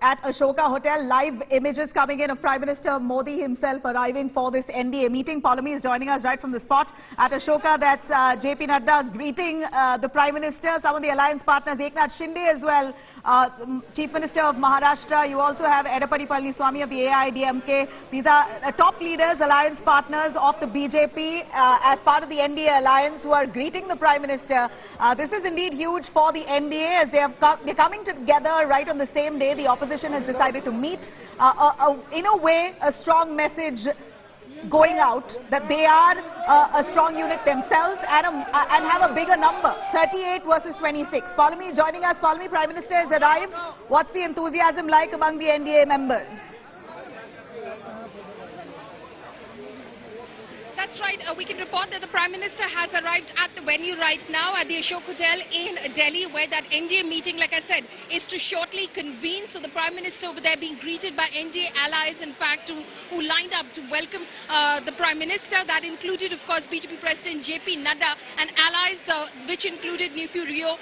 At Ashoka Hotel, live images coming in of Prime Minister Modi himself arriving for this NDA meeting. Paulami is joining us right from the spot at Ashoka. That's JP Nadda greeting the Prime Minister, some of the alliance partners, Eknath Shinde as well, Chief Minister of Maharashtra. You also have Edapadi Palaniswamy of the AIDMK. These are top leaders, alliance partners of the BJP as part of the NDA alliance who are greeting the Prime Minister. This is indeed huge for the NDA as they're coming together right on the same day. The opposition has decided to meet. In a way, a strong message going out that they are a strong unit themselves and have a bigger number, 38 versus 26. Paulami joining us. Paulami, Prime Minister has arrived. What's the enthusiasm like among the NDA members? That's right. We can report that the Prime Minister has arrived at the venue right now at the Ashoka Hotel in Delhi, where that NDA meeting, like I said, is to shortly convene. So the Prime Minister over there being greeted by NDA allies, in fact, who lined up to welcome the Prime Minister. That included, of course, BJP President JP Nadda and allies, which included Nephew Rio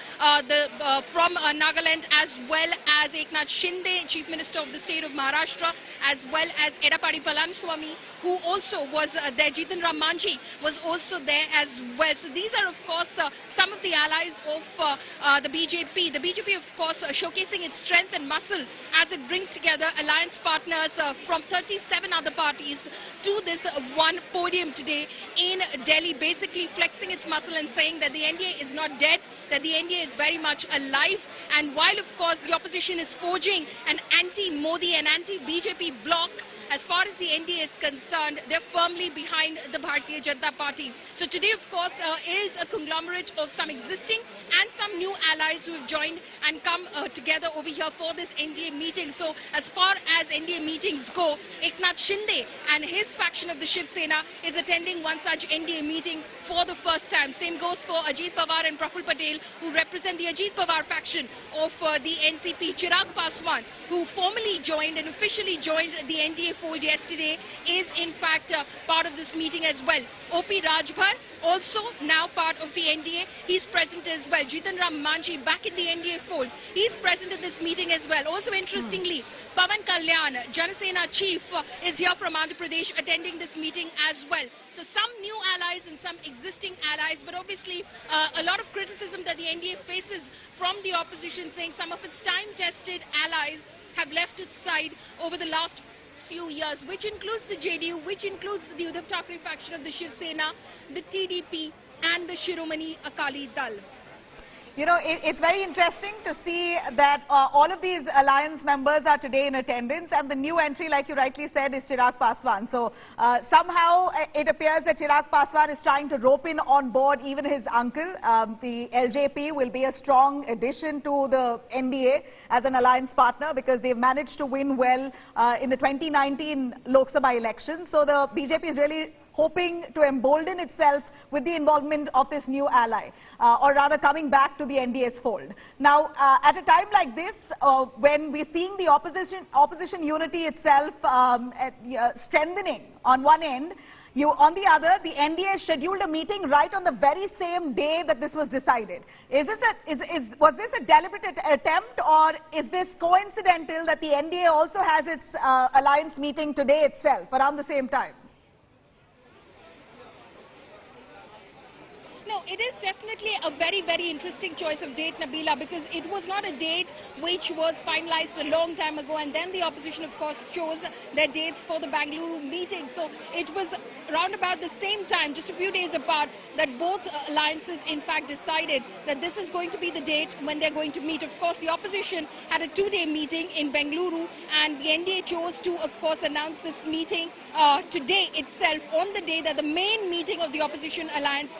from Nagaland, as well as Eknath Shinde, Chief Minister of the state of Maharashtra, as well as Edapadi Palaniswamy, who also was there. Jitan Ram Manji was also there as well. So these are, of course, some of the allies of the BJP. The BJP, of course, showcasing its strength and muscle as it brings together alliance partners from 37 other parties to this one podium today in Delhi, basically flexing its muscle and saying that the NDA is not dead, that the NDA is very much alive. And while, of course, the opposition is forging an anti-Modi and anti-BJP bloc, as far as the NDA is concerned, they're firmly behind the Bharatiya Janata Party. So today, of course, is a conglomerate of some existing and some new allies who have joined and come together over here for this NDA meeting. So as far as NDA meetings go, Eknath Shinde and his faction of the Shiv Sena is attending one such NDA meeting for the first time. Same goes for Ajit Pawar and Praful Patel, who represent the Ajit Pawar faction of the NCP. Chirag Paswan, who formally joined and officially joined the NDA fold yesterday, is in fact part of this meeting as well. O.P. Rajbhar, also now part of the NDA, he's present as well. Jitan Ram Manji back in the NDA fold, he's present at this meeting as well. Also interestingly, Pawan Kalyan, Janasena chief, is here from Andhra Pradesh attending this meeting as well. So some new allies and some existing allies, but obviously a lot of criticism that the NDA faces from the opposition, saying some of its time-tested allies have left its side over the last few years, which includes the JDU, which includes the Uddhav Thackeray faction of the Shiv Sena, the TDP and the Shiromani Akali Dal. You know, it's very interesting to see that all of these alliance members are today in attendance, and the new entry, like you rightly said, is Chirag Paswan. So somehow it appears that Chirag Paswan is trying to rope in on board even his uncle. The LJP will be a strong addition to the NDA as an alliance partner because they've managed to win well in the 2019 Lok Sabha election. So the BJP is really hoping to embolden itself with the involvement of this new ally, or rather coming back to the NDA's fold. Now, at a time like this, when we're seeing the opposition unity itself strengthening on one end, on the other, the NDA scheduled a meeting right on the very same day that this was decided. Was this a deliberate attempt, or is this coincidental that the NDA also has its alliance meeting today itself around the same time? No, it is definitely a very, very interesting choice of date, Nabila, because it was not a date which was finalized a long time ago, and then the opposition, of course, chose their dates for the Bangalore meeting. So it was around about the same time, just a few days apart, that both alliances, in fact, decided that this is going to be the date when they're going to meet. Of course, the opposition had a two-day meeting in Bengaluru, and the NDA chose to, of course, announce this meeting today itself, on the day that the main meeting of the opposition alliance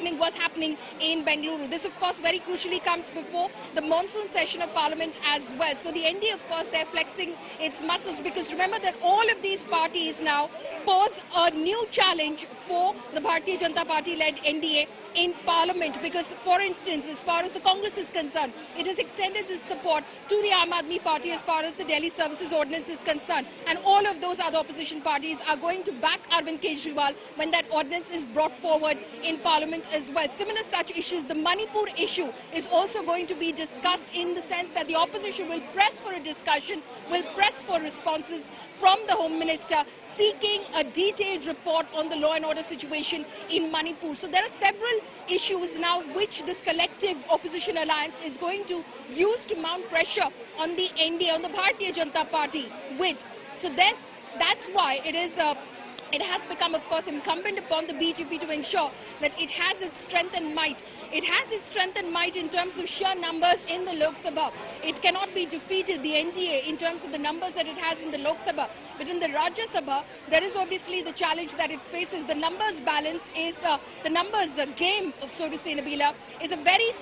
was happening in Bengaluru. This, of course, very crucially comes before the monsoon session of Parliament as well. So the NDA, of course, they're flexing its muscles, because remember that all of these parties now pose a new challenge for the Bharatiya Janata Party-led NDA in Parliament, because, for instance, as far as the Congress is concerned, it has extended its support to the Aam Aadmi Party as far as the Delhi Services Ordinance is concerned, and all of those other opposition parties are going to back Arvind Kejriwal when that ordinance is brought forward in Parliament Parliament as well. Similar such issues, the Manipur issue is also going to be discussed in the sense that the opposition will press for a discussion, will press for responses from the Home Minister, seeking a detailed report on the law and order situation in Manipur. So there are several issues now which this collective opposition alliance is going to use to mount pressure on the NDA, on the Bharatiya Janata Party with. So that's why it has become, of course, incumbent upon the BJP to ensure that it has its strength and might. It has its strength and might in terms of sheer numbers in the Lok Sabha. It cannot be defeated, the NDA, in terms of the numbers that it has in the Lok Sabha. But in the Rajya Sabha, there is obviously the challenge that it faces. The numbers balance is, the game, so to say, Nabila, is a very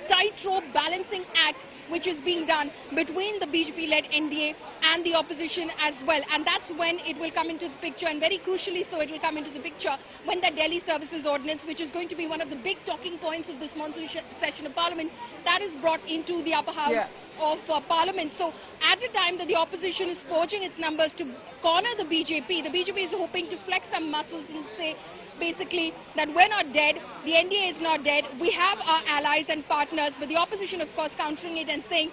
tightrope balancing act which is being done between the BJP-led NDA and the opposition as well. And that's when it will come into the picture, and very crucially so it will come into the picture when the Delhi Services Ordinance, which is going to be one of the big talking points of this monsoon session of Parliament, that is brought into the upper house of Parliament. So at a time that the opposition is forging its numbers to corner the BJP is hoping to flex some muscles and say, basically, that we're not dead, the NDA is not dead, we have our allies and partners, but the opposition, of course, countering it and saying,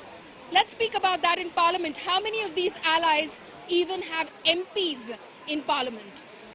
let's speak about that in Parliament. How many of these allies even have MPs in Parliament?